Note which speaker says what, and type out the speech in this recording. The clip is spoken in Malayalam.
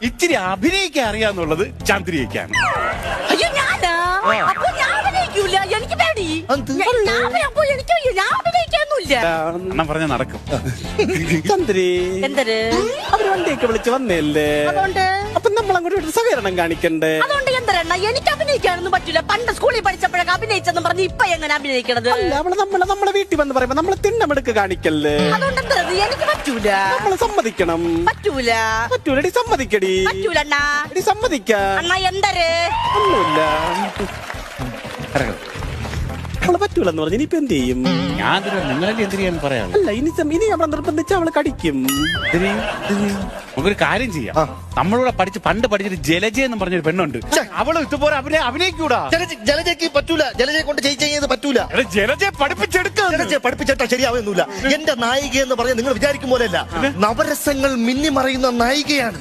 Speaker 1: ഇച്ചിരി അഭിനയിക്കാൻ അറിയാന്നുള്ളത് ചന്ദ്രികയ്ക്കാണ്.
Speaker 2: അയ്യോ ഞാനാ അപ്പൊ ഞാൻ അഭിനയിക്കൂല, എനിക്ക് പേടി. ഞാൻ അഭിനയിക്കാനൊന്നുമില്ല.
Speaker 1: അണ്ണൻ പറഞ്ഞ നടക്കും.
Speaker 3: ചന്ദ്രി
Speaker 2: എന്തര്
Speaker 3: അവര് വണ്ടിയൊക്കെ വിളിച്ച് വന്നല്ലേ,
Speaker 2: അതുകൊണ്ട്
Speaker 3: അപ്പൊ നമ്മൾ അങ്ങോട്ട് ഒരു സഹകരണം കാണിക്കണ്ടേ?
Speaker 2: അതുകൊണ്ട് എന്തരെണ്ണ എനിക്ക് അഭിനയിക്കാനൊന്നും പറ്റൂല. പണ്ട് സ്കൂളിൽ പഠിച്ചപ്പോഴൊക്കെ അഭിനയിച്ചെന്ന് പറഞ്ഞ് ഇപ്പൊ എങ്ങനെ അഭിനയിക്കണത്?
Speaker 3: അല്ല നമ്മളെ വീട്ടിൽ വന്ന് പറയുമ്പോ നമ്മള് തിണ്ണമെടുക്ക് കാണിക്കല്ലേ?
Speaker 2: അതുകൊണ്ട് എന്തത് എനിക്ക് പറ്റൂല.
Speaker 3: നമ്മള് സമ്മതിക്കണം.
Speaker 2: പറ്റൂല
Speaker 3: പറ്റൂലടി, സമ്മതിക്കടി.
Speaker 2: പറ്റൂല അണ്ണാ.
Speaker 3: എടി സമ്മതിക്കാം.
Speaker 2: അണ്ണാ എന്തര്
Speaker 3: ഒന്നുമില്ല, അവള് പറ്റൂലെന്ന് പറഞ്ഞു. ഇനിയിപ്പോ എന്ത് ചെയ്യും?
Speaker 1: ഞാൻ നിങ്ങളല്ലേ എന്തിനാന്ന് പറയാം.
Speaker 3: അല്ല ഇനി നമ്മളെ നിർബന്ധിച്ച് അവള് കടിക്കും.
Speaker 1: നമുക്കൊരു കാര്യം ചെയ്യാം. നമ്മളൂടെ പണ്ട് പഠിച്ചിട്ട് ജലജ എന്ന് പറഞ്ഞൊരു പെണ്ണുണ്ട്. അവള് ഇതുപോലെ അഭിനയിക്കൂടാ.
Speaker 4: ജലജയ്ക്ക് പറ്റൂല. ജലജയെ കൊണ്ട് ചെയ്ത് പറ്റൂല.
Speaker 1: ജലജയെ പഠിപ്പിച്ചെടുക്കാം.
Speaker 4: ജലജയെ പഠിപ്പിച്ചിട്ടാ ശരിയാവുന്നില്ല. എന്റെ നായിക എന്ന് പറഞ്ഞാൽ നിങ്ങൾ വിചാരിക്കും പോലെയല്ല, നവരസങ്ങൾ മിന്നിമറയുന്ന നായികയാണ്.